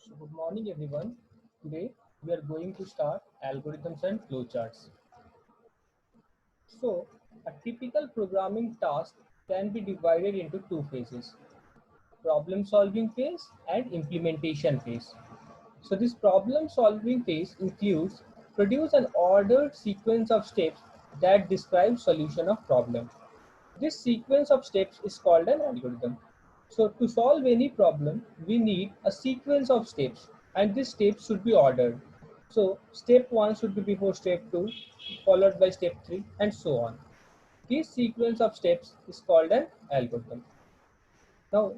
So good morning everyone. Today we are going to start algorithms and flowcharts. So a typical programming task can be divided into two phases: problem solving phase and implementation phase. So this problem solving phase includes produce an ordered sequence of steps that describe solution of problem. This sequence of steps is called an algorithm. So to solve any problem, we need a sequence of steps and these steps should be ordered. So step 1 should be before step 2, followed by step 3 and so on. This sequence of steps is called an algorithm. Now,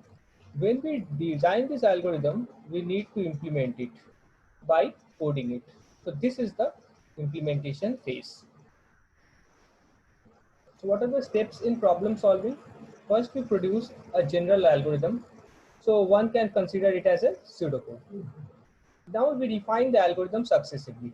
when we design this algorithm, we need to implement it by coding it. So this is the implementation phase. So what are the steps in problem solving? First, we produce a general algorithm. So one can consider it as a pseudocode. Now we define the algorithm successively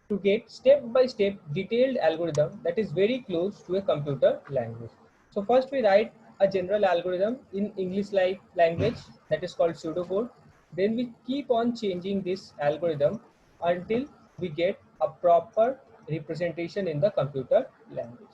to get step-by-step detailed algorithm that is very close to a computer language. So first we write a general algorithm in English like language that is called pseudocode. Then we keep on changing this algorithm until we get a proper representation in the computer language.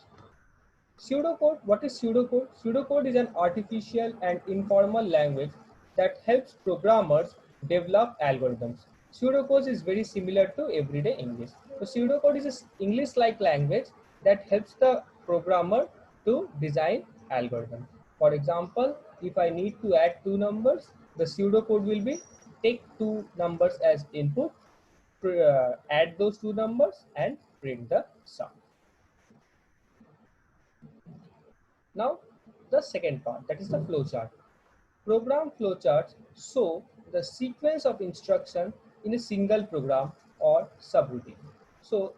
Pseudocode, what is pseudocode? Pseudocode is an artificial and informal language that helps programmers develop algorithms. Pseudocode is very similar to everyday English. So pseudocode is an English-like language that helps the programmer to design algorithms. For example, if I need to add two numbers, the pseudocode will be take two numbers as input, add those two numbers and print the sum. Now, the second part, that is the flowchart. Program flowcharts show the sequence of instruction in a single program or subroutine. So,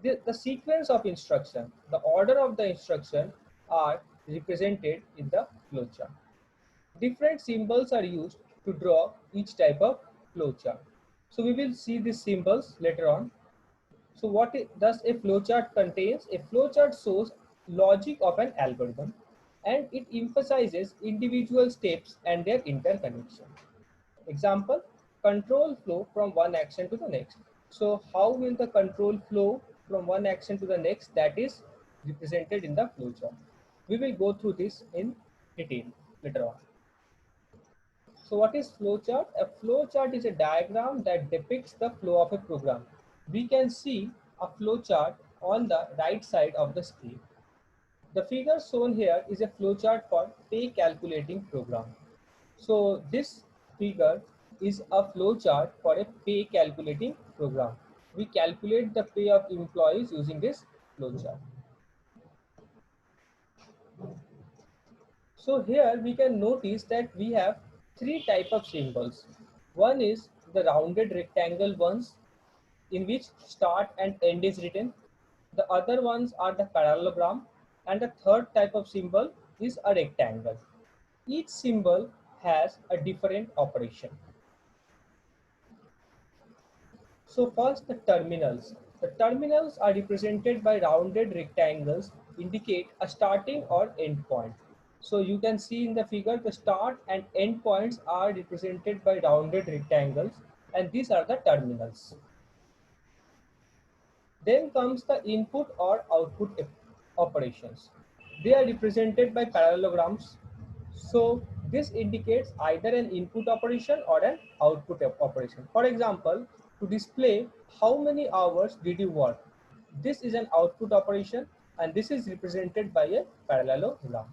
the sequence of instruction, the order of the instruction are represented in the flowchart. Different symbols are used to draw each type of flowchart. So, we will see these symbols later on. So does a flowchart contains? A flowchart shows logic of an algorithm and it emphasizes individual steps and their interconnection. Example, control flow from one action to the next. So how will the control flow from one action to the next? That is represented in the flowchart. We will go through this in detail later on. So what is flowchart? A flowchart is a diagram that depicts the flow of a program. We can see a flowchart on the right side of the screen. The figure shown here is a flowchart for pay calculating program. So this figure is a flowchart for a pay calculating program. We calculate the pay of employees using this flowchart. So here we can notice that we have three types of symbols. One is the rounded rectangle ones in which start and end is written. The other ones are the parallelogram and the third type of symbol is a rectangle. Each symbol has a different operation. So first the terminals. The terminals are represented by rounded rectangles indicate a starting or end point. So you can see in the figure the start and end points are represented by rounded rectangles and these are the terminals. Then comes the input or output operations. They are represented by parallelograms. So this indicates either an input operation or an output operation. For example, to display how many hours did you work, this is an output operation and this is represented by a parallelogram.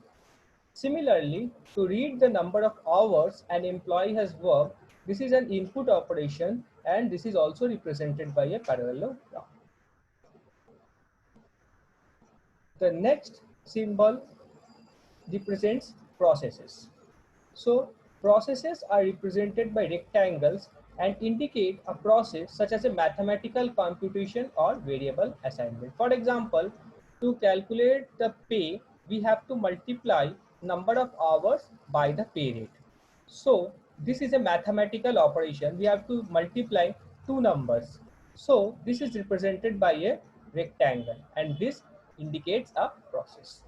Similarly, to read the number of hours an employee has worked, this is an input operation and this is also represented by a parallelogram. The next symbol represents processes. So processes are represented by rectangles and indicate a process such as a mathematical computation or variable assignment. For example, to calculate the pay, we have to multiply number of hours by the pay rate. So this is a mathematical operation. We have to multiply two numbers. So this is represented by a rectangle and this indicates a process.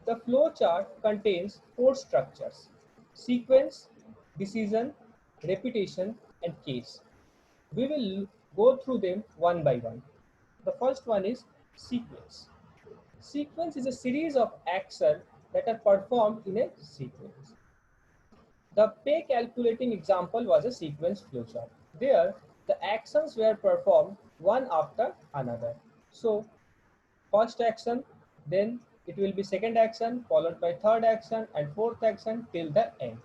The flow chart contains four structures. sequence, decision, repetition, and case. We will go through them one by one. The first one is sequence. Sequence is a series of actions that are performed in a sequence. The pay calculating example was a sequence flowchart. There, the actions were performed one after another. So, first action, then it will be second action, followed by third action and fourth action till the end.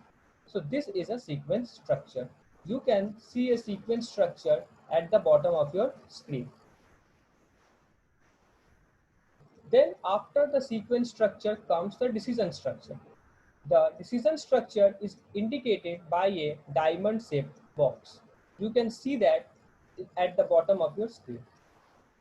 So, this is a sequence structure. You can see a sequence structure at the bottom of your screen. Then after the sequence structure comes the decision structure. The decision structure is indicated by a diamond shaped box. You can see that at the bottom of your screen.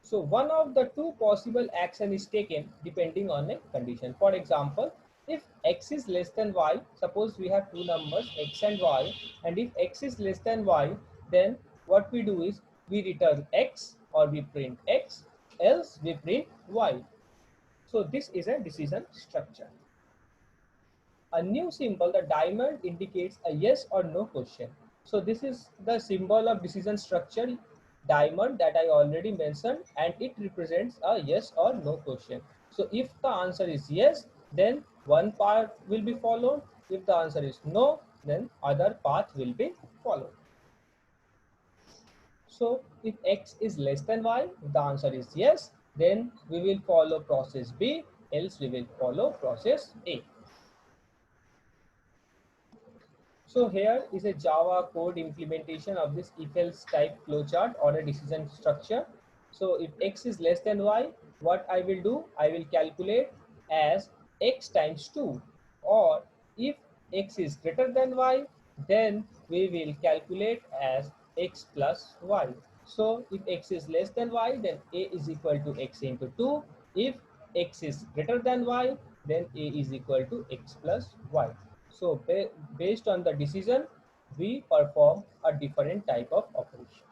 So one of the two possible action is taken depending on a condition. For example, if x is less than y, suppose we have two numbers x and y, and if x is less than y, then what we do is we return x or we print x, else we print y. So this is a decision structure. A new symbol, the diamond, indicates a yes or no question. So this is the symbol of decision structure diamond that I already mentioned, and it represents a yes or no question. So if the answer is yes, then one path will be followed. If the answer is no, then other path will be followed. So if x is less than y, if the answer is yes, then we will follow process B, else we will follow process A. So here is a Java code implementation of this if-else type flowchart or a decision structure. So if x is less than y, what I will do? I will calculate as x times 2. Or if x is greater than y, then we will calculate as x plus y. So if x is less than y, then a is equal to x into 2. If x is greater than y, then a is equal to x plus y. So based on the decision, we perform a different type of operation.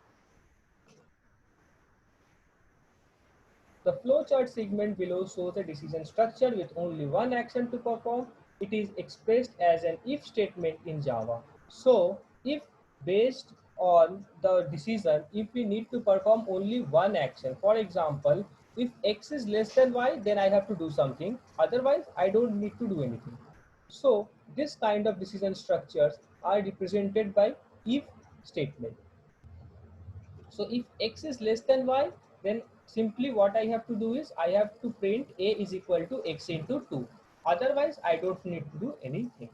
The flowchart segment below shows a decision structure with only one action to perform. It is expressed as an if statement in Java. So if based on the decision, if we need to perform only one action, for example, if x is less than y, then I have to do something. Otherwise, I don't need to do anything. So this kind of decision structures are represented by if statement. So if x is less than y, then simply what I have to do is I have to print a is equal to x into 2. Otherwise, I don't need to do anything.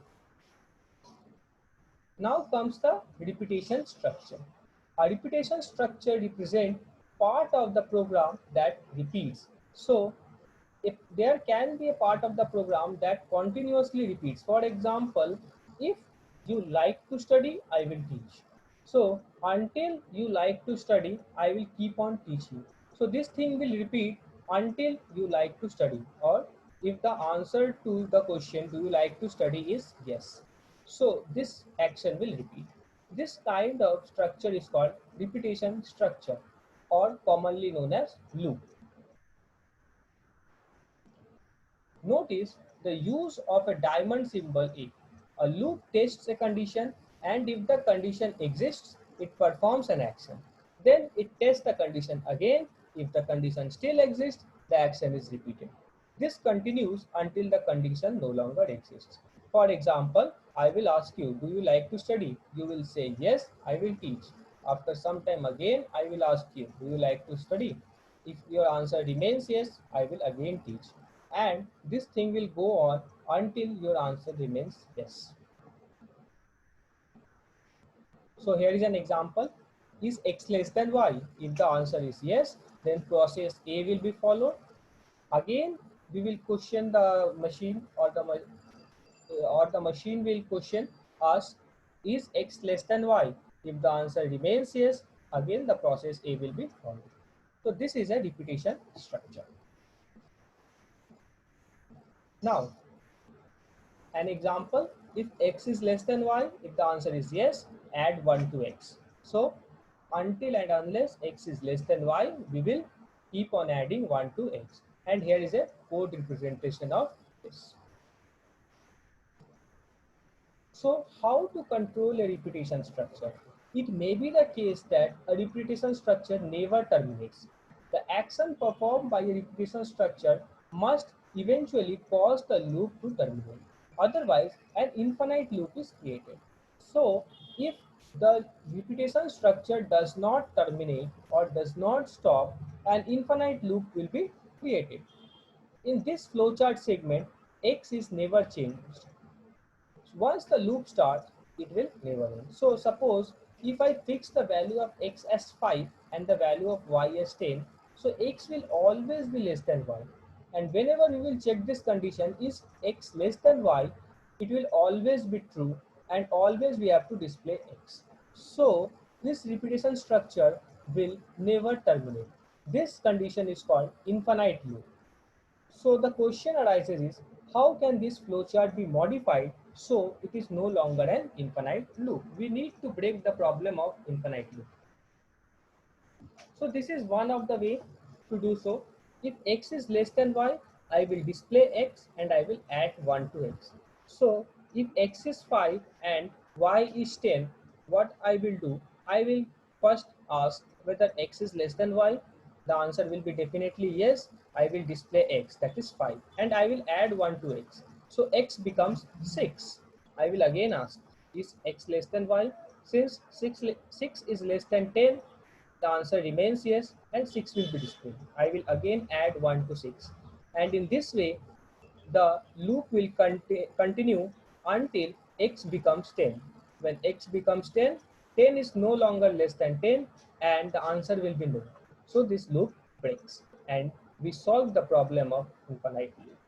Now comes the repetition structure. A repetition structure represents part of the program that repeats. So if there can be a part of the program that continuously repeats. For example, if you like to study, I will teach. So until you like to study, I will keep on teaching. So this thing will repeat until you like to study, or if the answer to the question, do you like to study, is yes. So this action will repeat. This kind of structure is called repetition structure, or commonly known as loop. Notice the use of a diamond symbol A. A loop tests a condition, and if the condition exists, it performs an action. Then it tests the condition again. If the condition still exists, the action is repeated. This continues until the condition no longer exists. For example, I will ask you, do you like to study? You will say, yes, I will teach. After some time again, I will ask you, do you like to study? If your answer remains yes, I will again teach. And this thing will go on until your answer remains yes. So here is an example. Is x less than y? If the answer is yes, then process A will be followed. Again, we will question the machine, or the machine will question us, is x less than y? If the answer remains yes, again the process A will be followed. So this is a repetition structure. Now, an example, if x is less than y, if the answer is yes, add 1 to x. So until and unless x is less than y, we will keep on adding 1 to x. And here is a code representation of this. So how to control a repetition structure? It may be the case that a repetition structure never terminates. The action performed by a repetition structure must eventually cause the loop to terminate. Otherwise, an infinite loop is created. So, if the repetition structure does not terminate or does not stop, an infinite loop will be created. In this flowchart segment, x is never changed. Once the loop starts, it will never end. So suppose if I fix the value of x as 5 and the value of y as 10, so x will always be less than y. And whenever we will check this condition, is x less than y, it will always be true and always we have to display x. So this repetition structure will never terminate. This condition is called infinite loop. So the question arises is, how can this flowchart be modified so it is no longer an infinite loop? We need to break the problem of infinite loop. So this is one of the way to do so. If x is less than y, I will display x and I will add 1 to x. So if x is 5 and y is 10, what I will do? I will first ask whether x is less than y. The answer will be definitely yes. I will display x, that is 5, and I will add 1 to x. So x becomes 6. I will again ask, is x less than y? Since 6 is less than 10, the answer remains yes and 6 will be displayed. I will again add 1 to 6, and in this way the loop will continue until x becomes 10. When x becomes 10, 10 is no longer less than 10 and the answer will be no. So this loop breaks and we solve the problem of infinite loop.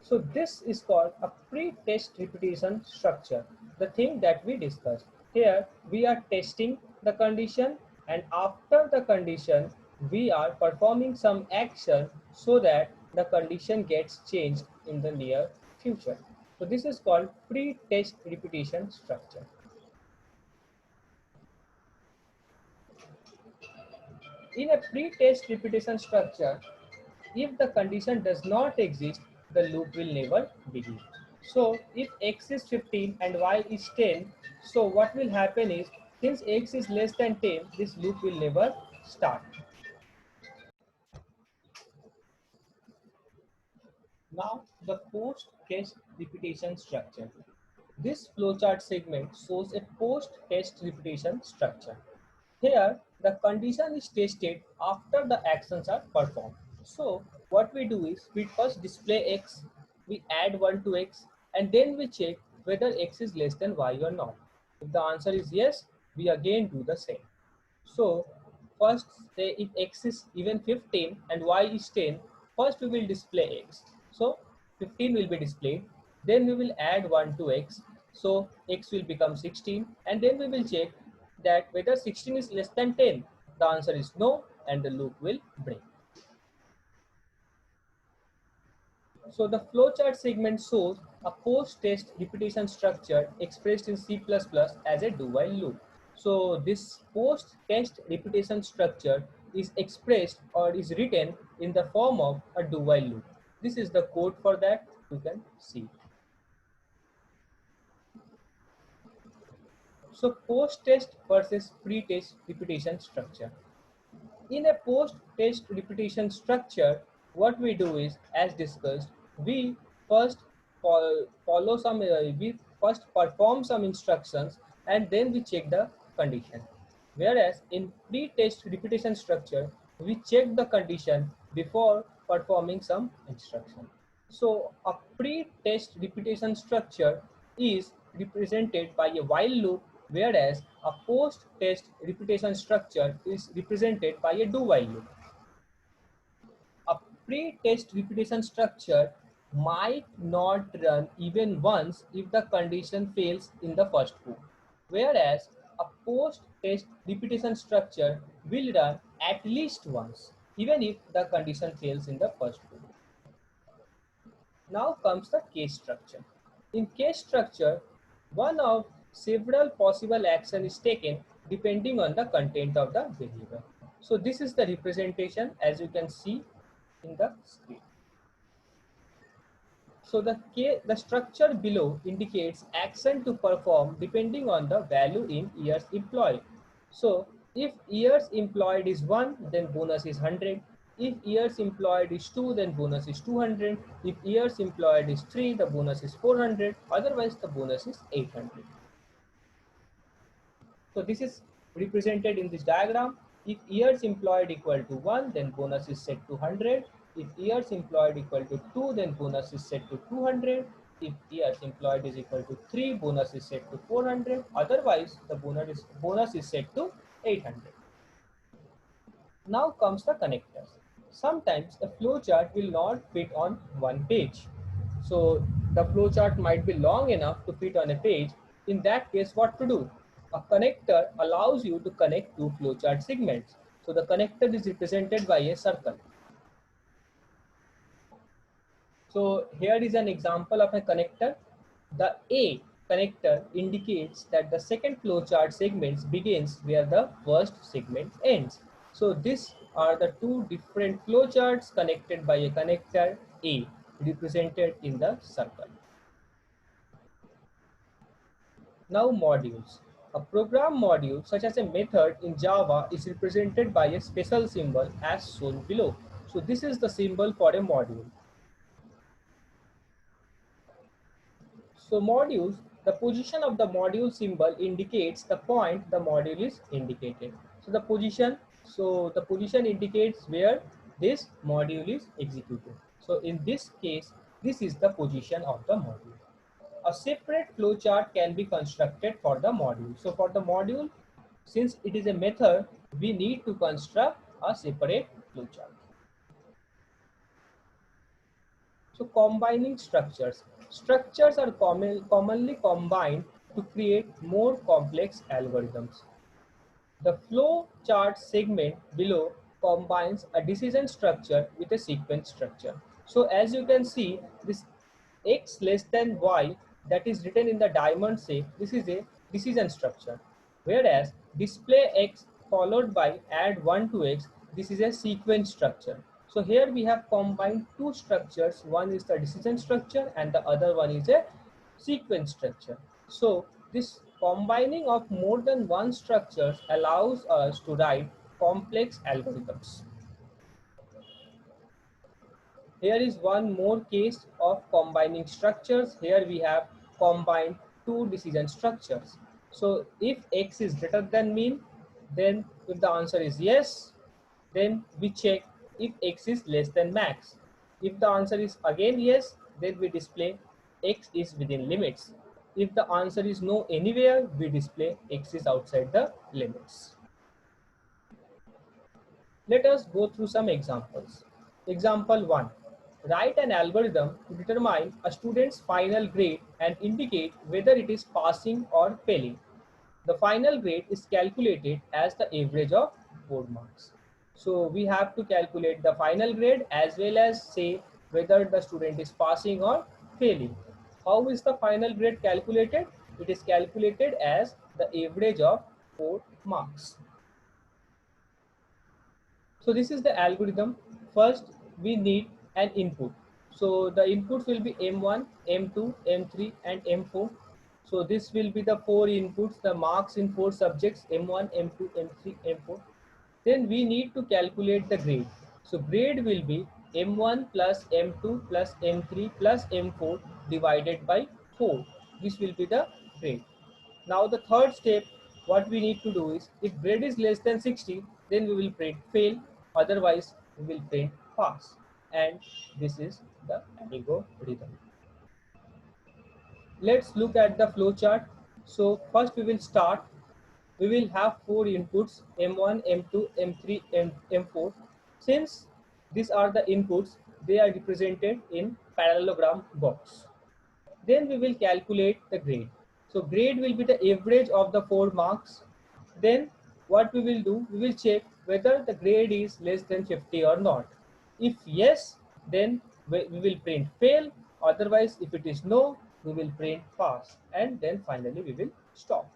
So this is called a pre-test repetition structure, the thing that we discussed. Here we are testing the condition, and after the condition we are performing some action so that the condition gets changed in the near future. So this is called pre-test repetition structure. In a pre-test repetition structure, if the condition does not exist, the loop will never begin. So if x is 15 and y is 10, so what will happen is, since x is less than 10, this loop will never start. Now the post-test repetition structure. This flowchart segment shows a post-test repetition structure. Here, the condition is tested after the actions are performed. So, what we do is, we first display x, we add 1 to x, and then we check whether x is less than y or not. If the answer is yes, we again do the same. So, first say if x is even 15 and y is 10, first we will display x. So, 15 will be displayed, then we will add 1 to x. So, x will become 16, and then we will check that whether 16 is less than 10. The answer is no, and the loop will break. So the flowchart segment shows a post-test repetition structure expressed in C++ as a do-while loop. So this post-test repetition structure is expressed or is written in the form of a do-while loop. This is the code for that, you can see. So post-test versus pre-test repetition structure. In a post-test repetition structure, what we do is, as discussed, we first follow some, we first perform some instructions and then we check the condition. Whereas in pre-test repetition structure, we check the condition before performing some instruction. So a pre-test repetition structure is represented by a while loop, whereas a post-test repetition structure is represented by a do-while loop. A pre-test repetition structure might not run even once if the condition fails in the first loop, whereas a post-test repetition structure will run at least once, even if the condition fails in the first loop. Now comes the case structure. In case structure, one of several possible action is taken depending on the content of the variable. So this is the representation as you can see in the screen. So the structure below indicates action to perform depending on the value in years employed. So if years employed is 1, then bonus is 100. If years employed is 2, then bonus is 200. If years employed is 3, the bonus is 400. Otherwise, the bonus is 800. So this is represented in this diagram. If years employed equal to 1, then bonus is set to 100. If years employed equal to 2, then bonus is set to 200. If years employed is equal to 3, bonus is set to 400. Otherwise, the bonus is set to 800. Now comes the connectors. Sometimes a flowchart will not fit on one page. So the flowchart might be long enough to fit on a page. In that case, what to do? A connector allows you to connect two flowchart segments. So the connector is represented by a circle. So here is an example of a connector. The A connector indicates that the second flowchart segment begins where the first segment ends. So these are the two different flowcharts connected by a connector A, represented in the circle. Now modules. A program module such as a method in Java is represented by a special symbol as shown below. So this is the symbol for a module. So modules, the position of the module symbol indicates the point the module is indicated. So the position indicates where this module is executed. So in this case, this is the position of the module. A separate flowchart can be constructed for the module. So for the module, since it is a method, we need to construct a separate flowchart. So combining structures. Structures are commonly combined to create more complex algorithms. The flow chart segment below combines a decision structure with a sequence structure. So as you can see, this x less than y that is written in the diamond shape, this is a decision structure. Whereas display x followed by add 1 to x, this is a sequence structure. So here we have combined two structures. One is the decision structure and the other one is a sequence structure. So this combining of more than one structures allows us to write complex algorithms. Here is one more case of combining structures. Here we have combined two decision structures. So if x is greater than mean, then if the answer is yes, then we check if x is less than max. If the answer is again yes, then we display x is within limits. If the answer is no anywhere, we display x is outside the limits. Let us go through some examples. Example 1. Write an algorithm to determine a student's final grade and indicate whether it is passing or failing. The final grade is calculated as the average of board marks. So we have to calculate the final grade as well as say whether the student is passing or failing. How is the final grade calculated? It is calculated as the average of 4 marks. So this is the algorithm. First, we need an input. So the inputs will be M1, M2, M3 and M4. So this will be the 4 inputs, the marks in 4 subjects, M1, M2, M3, M4. Then we need to calculate the grade. So grade will be M1 plus M2 plus M3 plus M4 divided by 4. This will be the grade. Now the third step, what we need to do is, if grade is less than 60, then we will print fail, otherwise we will print pass. And this is the algorithm. Let's look at the flow chart. So first we will start. We will have 4 inputs, M1, M2, M3, and M4. Since these are the inputs, they are represented in parallelogram box. Then we will calculate the grade. So grade will be the average of the 4 marks. Then what we will do, we will check whether the grade is less than 50 or not. If yes, then we will print fail. Otherwise, if it is no, we will print pass. And then finally we will stop.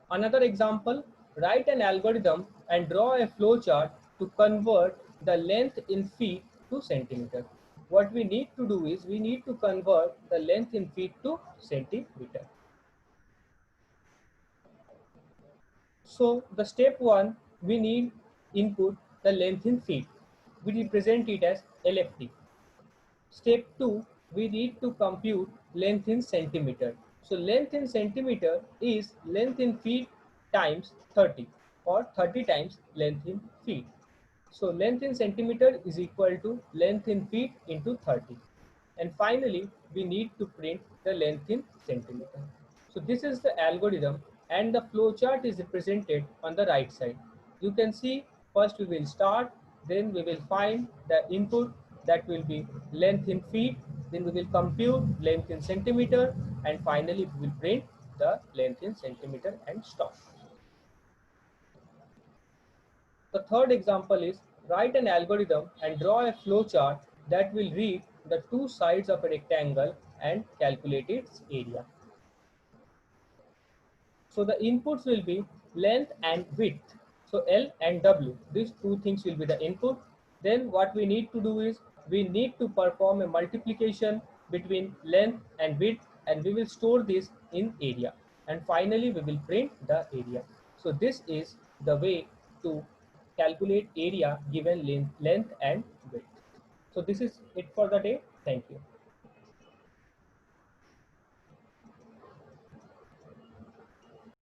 Another example, write an algorithm and draw a flowchart to convert the length in feet to centimeter. What we need to do is we need to convert the length in feet to centimeter. So the step 1, we need input the length in feet. We represent it as LFT. Step 2, we need to compute length in centimeter. So length in centimeter is length in feet times 30 or 30 times length in feet. So length in centimeter is equal to length in feet into 30. And finally, we need to print the length in centimeter. So this is the algorithm and the flowchart is represented on the right side. You can see first we will start, then we will find the input that will be length in feet, then we will compute length in centimeter, and finally we will print the length in centimeter and stop. The third example is write an algorithm and draw a flowchart that will read the two sides of a rectangle and calculate its area. So the inputs will be length and width. So L and W, these two things will be the input. Then what we need to do is we need to perform a multiplication between length and width, and we will store this in area. And finally, we will print the area. So this is the way to calculate area given length and width. So this is it for the day. Thank you.